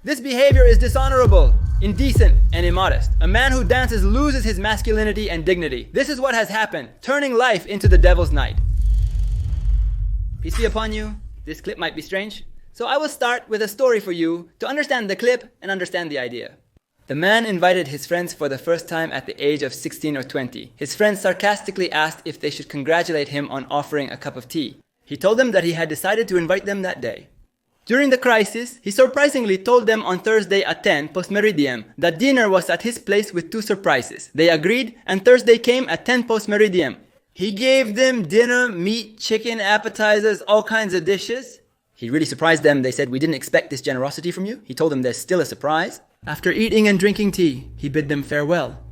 This behavior is dishonorable, indecent, and immodest. A man who dances loses his masculinity and dignity. This is what has happened, turning life into the devil's night. Peace be upon you. This clip might be strange, so I will start with a story for you to understand the clip and understand the idea. The man invited his friends for the first time at the age of 16 or 20. His friends sarcastically asked if they should congratulate him on offering a cup of tea. He told them that he had decided to invite them that day. During the crisis, he surprisingly told them on Thursday at 10 post-meridiem that dinner was at his place with 2 surprises. They agreed, and Thursday came at 10 post-meridiem. He gave them dinner, meat, chicken, appetizers, all kinds of dishes. He really surprised them. They said, "We didn't expect this generosity from you." He told them there's still a surprise. After eating and drinking tea, he bid them farewell.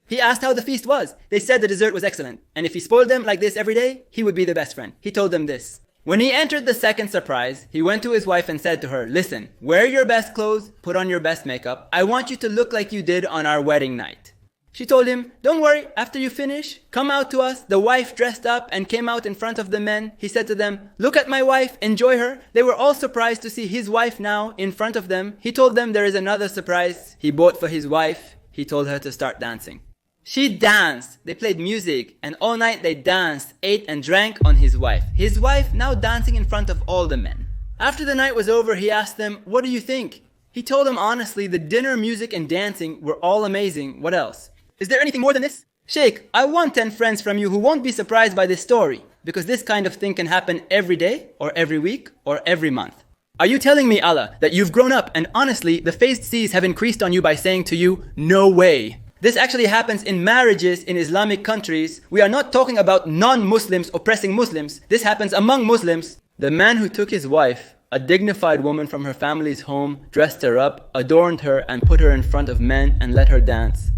He asked how the feast was. They said the dessert was excellent, and if he spoiled them like this every day, he would be the best friend. He told them this. When he entered the second surprise, he went to his wife and said to her, "Listen, wear your best clothes, put on your best makeup. I want you to look like you did on our wedding night." She told him, "Don't worry, after you finish, come out to us." The wife dressed up and came out in front of the men. He said to them, "Look at my wife, enjoy her." They were all surprised to see his wife now in front of them. He told them there is another surprise he bought for his wife. He told her to start dancing. She danced. They played music, and all night they danced, ate and drank on his wife. His wife now dancing in front of all the men. After the night was over, he asked them, "What do you think?" He told them honestly, the dinner, music and dancing were all amazing. What else? Is there anything more than this? Sheikh, I want 10 friends from you who won't be surprised by this story, because this kind of thing can happen every day, or every week, or every month. Are you telling me, Allah, that you've grown up and honestly the phased seas have increased on you by saying to you, "No way"? This actually happens in marriages in Islamic countries. We are not talking about non-Muslims oppressing Muslims. This happens among Muslims. The man who took his wife, a dignified woman from her family's home, dressed her up, adorned her, and put her in front of men and let her dance.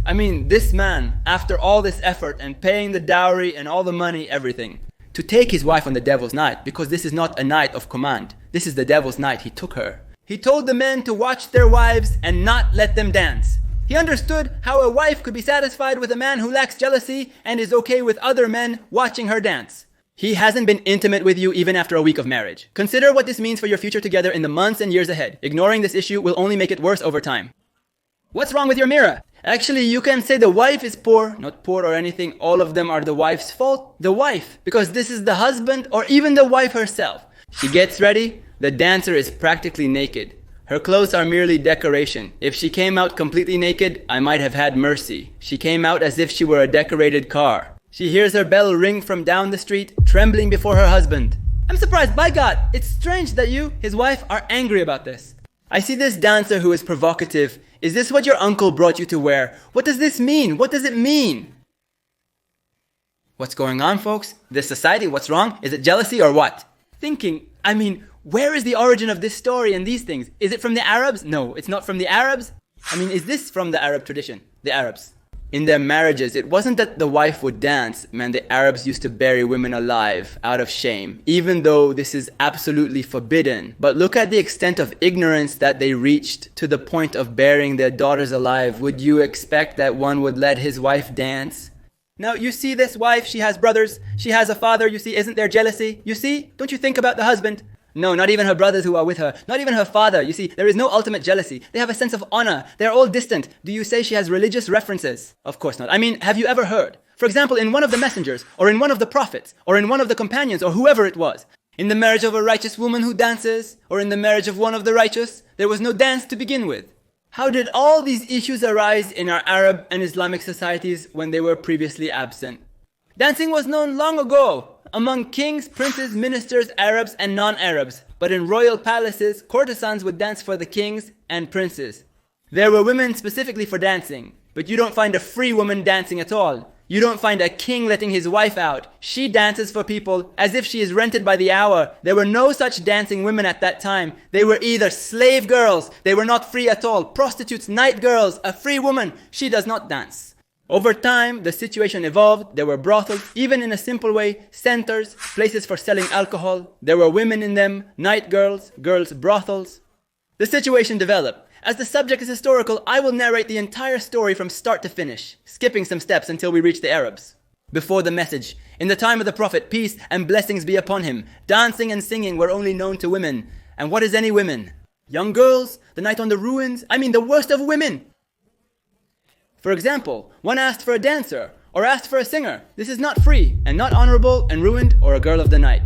I mean, this man, after all this effort and paying the dowry and all the money, everything, to take his wife on the devil's night, because this is not a night of command. This is the devil's night. He took her. He told the men to watch their wives and not let them dance. He understood how a wife could be satisfied with a man who lacks jealousy and is okay with other men watching her dance. He hasn't been intimate with you even after a week of marriage. Consider what this means for your future together in the months and years ahead. Ignoring this issue will only make it worse over time. What's wrong with your mirror? Actually, you can say the wife is poor, not poor or anything. All of them are the wife's fault. The wife, because this is the husband or even the wife herself. She gets ready. The dancer is practically naked. Her clothes are merely decoration. If she came out completely naked, I might have had mercy. She came out as if she were a decorated car. She hears her bell ring from down the street, trembling before her husband. I'm surprised, by God, it's strange that you, his wife, are angry about this. I see this dancer who is provocative. Is this what your uncle brought you to wear? What does this mean? What does it mean? What's going on, folks? This society, what's wrong? Is it jealousy or what? Thinking, where is the origin of this story and these things? Is it from the Arabs? No, it's not from the Arabs. Is this from the Arab tradition? The Arabs. In their marriages, it wasn't that the wife would dance. Man, the Arabs used to bury women alive out of shame, even though this is absolutely forbidden. But look at the extent of ignorance that they reached to the point of burying their daughters alive. Would you expect that one would let his wife dance? Now, you see this wife, she has brothers, she has a father, you see, isn't there jealousy? You see? Don't you think about the husband? No, not even her brothers who are with her, not even her father. You see, there is no ultimate jealousy. They have a sense of honor. They're all distant. Do you say she has religious references? Of course not. Have you ever heard? For example, in one of the messengers, or in one of the prophets, or in one of the companions, or whoever it was, in the marriage of a righteous woman who dances, or in the marriage of one of the righteous, there was no dance to begin with. How did all these issues arise in our Arab and Islamic societies when they were previously absent? Dancing was known long ago among kings, princes, ministers, Arabs and non-Arabs. But in royal palaces, courtesans would dance for the kings and princes. There were women specifically for dancing, but you don't find a free woman dancing at all. You don't find a king letting his wife out. She dances for people as if she is rented by the hour. There were no such dancing women at that time. They were either slave girls, they were not free at all, prostitutes, night girls. A free woman, she does not dance. Over time, the situation evolved. There were brothels, even in a simple way, centers, places for selling alcohol. There were women in them, night girls, girls' brothels. The situation developed. As the subject is historical, I will narrate the entire story from start to finish, skipping some steps until we reach the Arabs. Before the message, in the time of the Prophet, peace and blessings be upon him, dancing and singing were only known to women. And what is any women? Young girls, the night on the ruins, I mean the worst of women. For example, one asked for a dancer or asked for a singer. This is not free and not honorable and ruined or a girl of the night.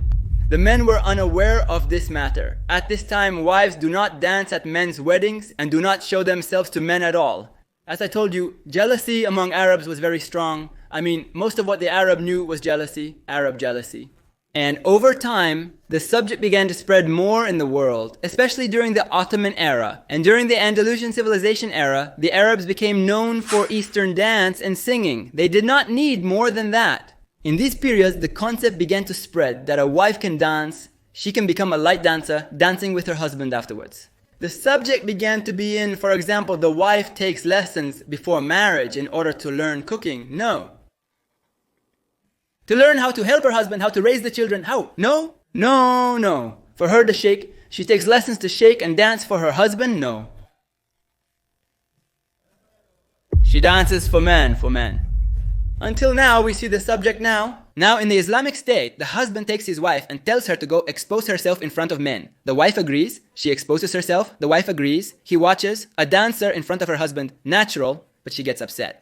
The men were unaware of this matter. At this time, wives do not dance at men's weddings and do not show themselves to men at all. As I told you, jealousy among Arabs was very strong. I mean, most of what the Arab knew was jealousy, Arab jealousy. And over time, the subject began to spread more in the world, especially during the Ottoman era. And during the Andalusian civilization era, the Arabs became known for Eastern dance and singing. They did not need more than that. In these periods, the concept began to spread that a wife can dance, she can become a light dancer, dancing with her husband afterwards. The subject began to be in, for example, the wife takes lessons before marriage in order to learn cooking. No. To learn how to help her husband, how to raise the children. How? No. No, no. For her to shake, she takes lessons to shake and dance for her husband? No. She dances for men, Until now, we see the subject now. Now, in the Islamic State, the husband takes his wife and tells her to go expose herself in front of men. The wife agrees. She exposes herself. The wife agrees. He watches. A dancer in front of her husband. Natural, but she gets upset.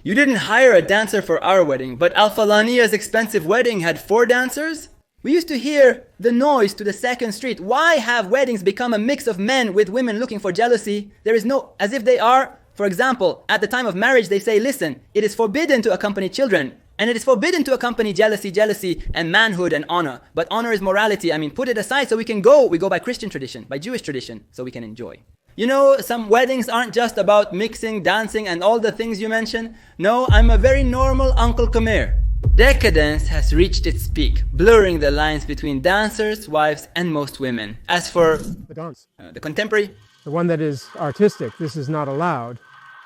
You didn't hire a dancer for our wedding, but Al-Falaniya's expensive wedding had 4 dancers? We used to hear the noise to the second street. Why have weddings become a mix of men with women looking for jealousy? There is no, as if they are. For example, at the time of marriage, they say, listen, it is forbidden to accompany children. And it is forbidden to accompany jealousy, and manhood and honor. But honor is morality. I mean, put it aside so we can go. We go by Christian tradition, by Jewish tradition, so we can enjoy. You know, some weddings aren't just about mixing, dancing, and all the things you mentioned. No, I'm a very normal Uncle Khmer. Decadence has reached its peak, blurring the lines between dancers, wives, and most women. As for the dance, the contemporary, the one that is artistic, this is not allowed.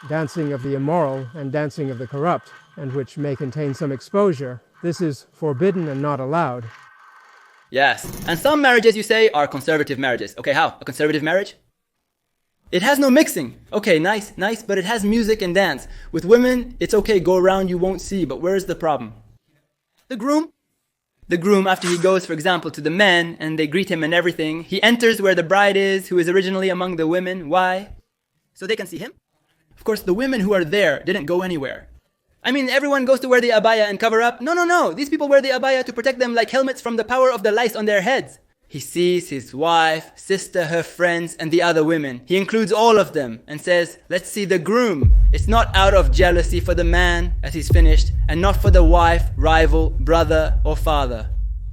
Dancing of the immoral and dancing of the corrupt, and which may contain some exposure, this is forbidden and not allowed. Yes, and some marriages, you say, are conservative marriages. Okay, how? A conservative marriage? It has no mixing. Okay, nice, but it has music and dance. With women, it's okay, go around, you won't see, but where's the problem? The groom, after he goes, for example, to the men, and they greet him and everything, he enters where the bride is, who is originally among the women. Why? So they can see him. Of course, the women who are there didn't go anywhere. I mean, everyone goes to wear the abaya and cover up. No. These people wear the abaya to protect them like helmets from the power of the lice on their heads. He sees his wife, sister, her friends, and the other women. He includes all of them and says, let's see the groom. It's not out of jealousy for the man as he's finished, and not for the wife, rival, brother, or father.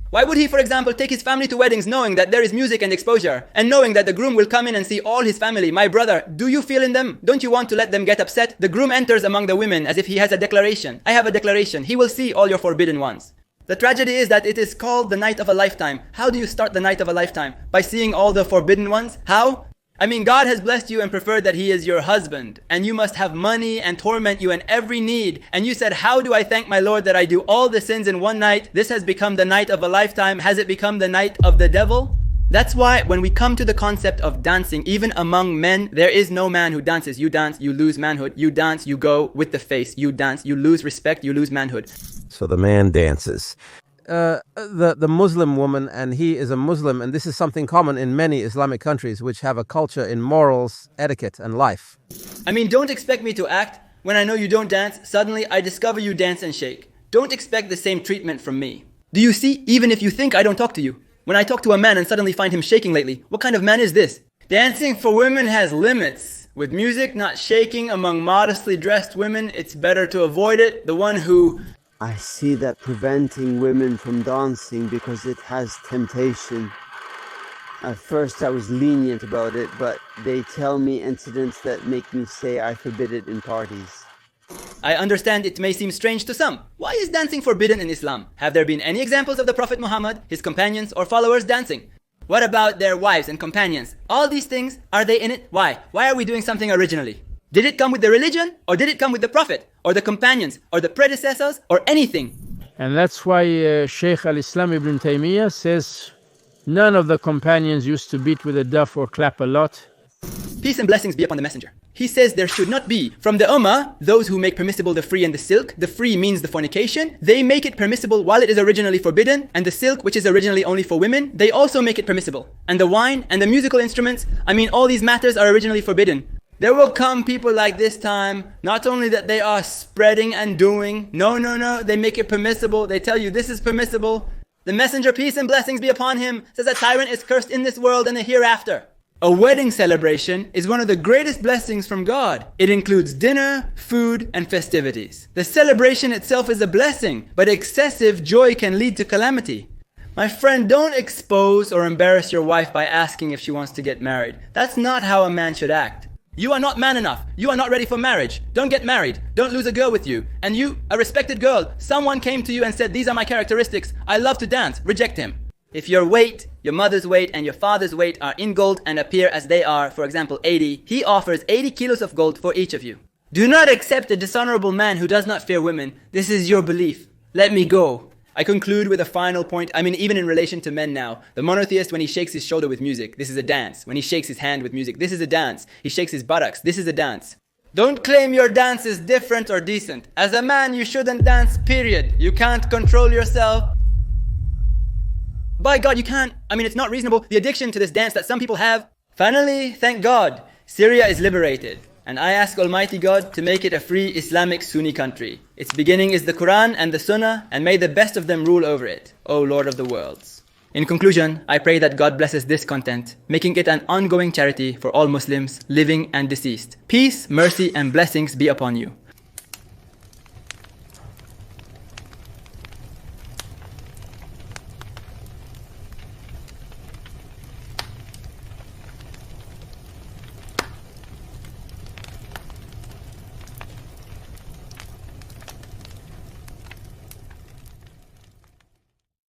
Why would he, for example, take his family to weddings knowing that there is music and exposure, and knowing that the groom will come in and see all his family? My brother, do you feel in them? Don't you want to let them get upset? The groom enters among the women as if he has a declaration. I have a declaration. He will see all your forbidden ones. The tragedy is that it is called the night of a lifetime. How do you start the night of a lifetime? By seeing all the forbidden ones? How? I mean, God has blessed you and preferred that He is your husband, and you must have money and torment you in every need. And you said, how do I thank my Lord that I do all the sins in one night? This has become the night of a lifetime. Has it become the night of the devil? That's why when we come to the concept of dancing, even among men, there is no man who dances. You dance, you lose manhood. You dance, you go with the face. You dance, you lose respect, you lose manhood. So the man dances. The Muslim woman, and he is a Muslim, and this is something common in many Islamic countries which have a culture in morals, etiquette, and life. I mean, don't expect me to act when I know you don't dance. Suddenly, I discover you dance and shake. Don't expect the same treatment from me. Do you see? Even if you think I don't talk to you. When I talk to a man and suddenly find him shaking lately, what kind of man is this? Dancing for women has limits. With music not shaking among modestly dressed women, it's better to avoid it. The one who... I see that preventing women from dancing because it has temptation. At first I was lenient about it, but they tell me incidents that make me say I forbid it in parties. I understand it may seem strange to some. Why is dancing forbidden in Islam? Have there been any examples of the Prophet Muhammad, his companions, or followers dancing? What about their wives and companions? All these things, are they in it? Why? Why are we doing something originally? Did it come with the religion? Or did it come with the Prophet? Or the companions? Or the predecessors? Or anything? And that's why Shaykh al-Islam ibn Taymiyyah says, none of the companions used to beat with a duff or clap a lot. Peace and blessings be upon the messenger. He says there should not be. From the Ummah, those who make permissible the free and the silk, the free means the fornication, they make it permissible while it is originally forbidden, and the silk, which is originally only for women, they also make it permissible. And the wine and the musical instruments, all these matters are originally forbidden. There will come people like this time, not only that they are spreading and doing, no, they make it permissible, they tell you this is permissible. The messenger, peace and blessings be upon him, says a tyrant is cursed in this world and the hereafter. A wedding celebration is one of the greatest blessings from God. It includes dinner, food, and festivities. The celebration itself is a blessing, but excessive joy can lead to calamity. My friend, don't expose or embarrass your wife by asking if she wants to get married. That's not how a man should act. You are not man enough. You are not ready for marriage. Don't get married. Don't lose a girl with you. And you, a respected girl, someone came to you and said, these are my characteristics. I love to dance. Reject him. If your weight, your mother's weight, and your father's weight are in gold and appear as they are, for example 80, he offers 80 kilos of gold for each of you. Do not accept a dishonorable man who does not fear women. This is your belief. Let me go. I conclude with a final point. Even in relation to men now. The monotheist, when he shakes his shoulder with music, this is a dance. When he shakes his hand with music, this is a dance. He shakes his buttocks, this is a dance. Don't claim your dance is different or decent. As a man, you shouldn't dance, period. You can't control yourself. By God, you can't. It's not reasonable. The addiction to this dance that some people have. Finally, thank God, Syria is liberated. And I ask Almighty God to make it a free Islamic Sunni country. Its beginning is the Quran and the Sunnah, and may the best of them rule over it, O Lord of the worlds. In conclusion, I pray that God blesses this content, making it an ongoing charity for all Muslims, living and deceased. Peace, mercy, and blessings be upon you.